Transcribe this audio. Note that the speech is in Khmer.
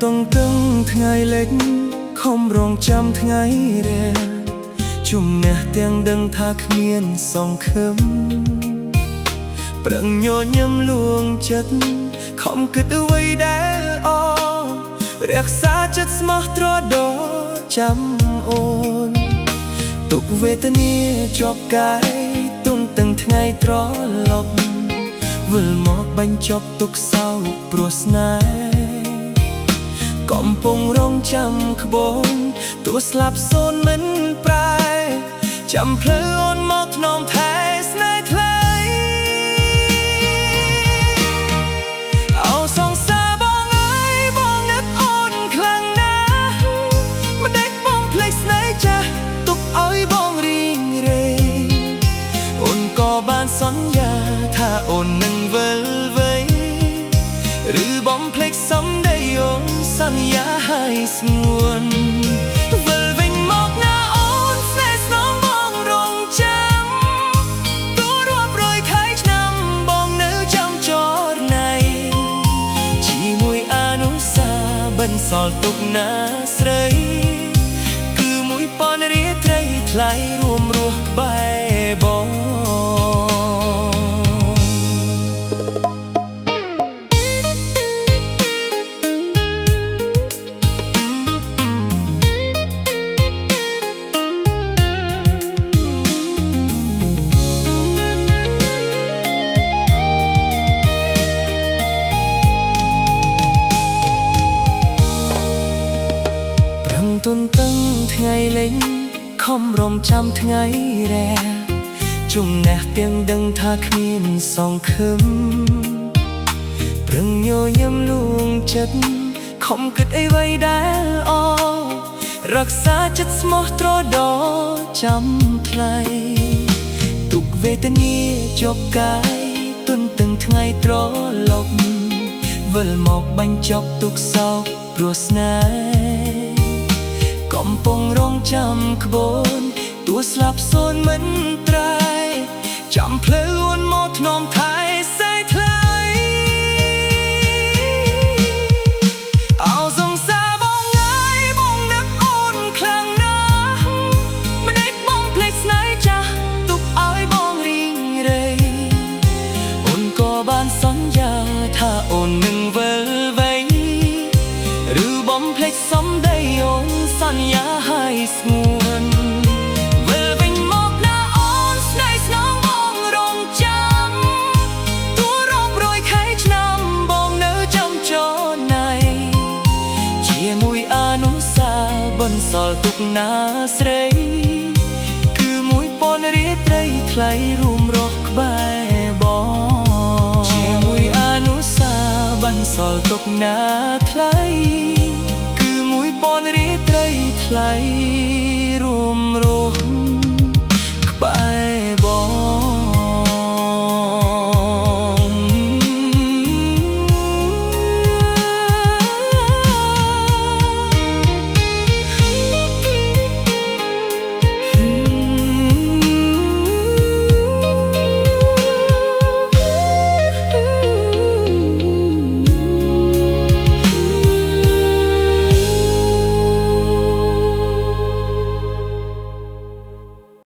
ต้องตึงថ្ងៃเล็กខំរងចាំថ្ងៃរែជុំអ្នកទាំងដឹងថាគ្មានសង្ឃឹមប្រឹងញញឹមលួងចិត្តខំគិតអ្វីដែលអរក្សាចិត្តស្មោះត្រដោចាំអូនទុកវេទនាជាប់កាយទុំទាំងថ្ងៃត្រឡប់វិលមកបញ្ចប់ទុកសោកព្រោះស្នេហ៍កំពុងរងចាំក្បូនទោះស្លាប់សូន្យមិនប្រែចាំភ្លឺអូនមកថ្នមថែស្នេហ៍ថ្លៃអោសងសាបងអើយបងនឹកអូនខ្លាំងណាស់មិនដេចបងភ្លេចស្នេហ៍ចាស់ទុកឲ្យបងរីងរេអូនក៏បានសន្យាថាអូននឹងវិលវ័យឬបងភ្លេចសំដីអូនសន្យាឲ្យស្ងួនវិលវិញមកណាអូនស្នេហ៍ស្នងបងរងចាំទូរាប់រយខែឆ្នាំបងនៅចាំចរណៃជាមួយអនុសាបន្សល់ទុកណាស្រីគឺមួយប៉ុនរាត្រីថ្លៃរួមរស់ក្បែរបងទុនតឹងថ្ងៃលេងខំរំចាំថ្ងៃរែជុំណែះទាំងដឹងថាគ្មានសង្ឃឹមប្រឹងញញឹមលួងចិត្តខំគិតអីវ៉ៃដែលអរក្សាចិត្តស្មោះត្រដោចាំថ្លៃទុកវេទនាជាប់កាយទុនតឹងថ្ងៃត្រឡប់វិលមកបញ្ចប់ទុកសោកព្រោះស្នេហ៍កំពុងរងចាំក្បូនទោះស្លាប់សូន្យមិនត្រែចាំភ្លឺអូនមកថ្នមថែស្នេហ៍ថ្លៃអោសងសាបងអើយបងនឹកអូនខ្លាំងណាស់មិនដេចបងភ្លេចស្នេហ៍ចាស់ទុកឲ្យបងរីងរេអូនក៏បានសន្យាថាអូននឹងវិលវ័យឬបំភ្លេចសំដីអូនសន្យាឲ្យស្ងួនវិលវិញមកណាអូនស្នេហ៍ស្នងបងរងចាំទូរាប់រយខែឆ្នាំបងនៅចាំចរណៃជាមួយអនុសាបន្សល់ទុកណាស្រីគឺមួយប៉ុនរាត្រីថ្លៃរួមរស់ក្បែរបងជាមួយអនុសាបន្សល់ទុកណាថ្លៃ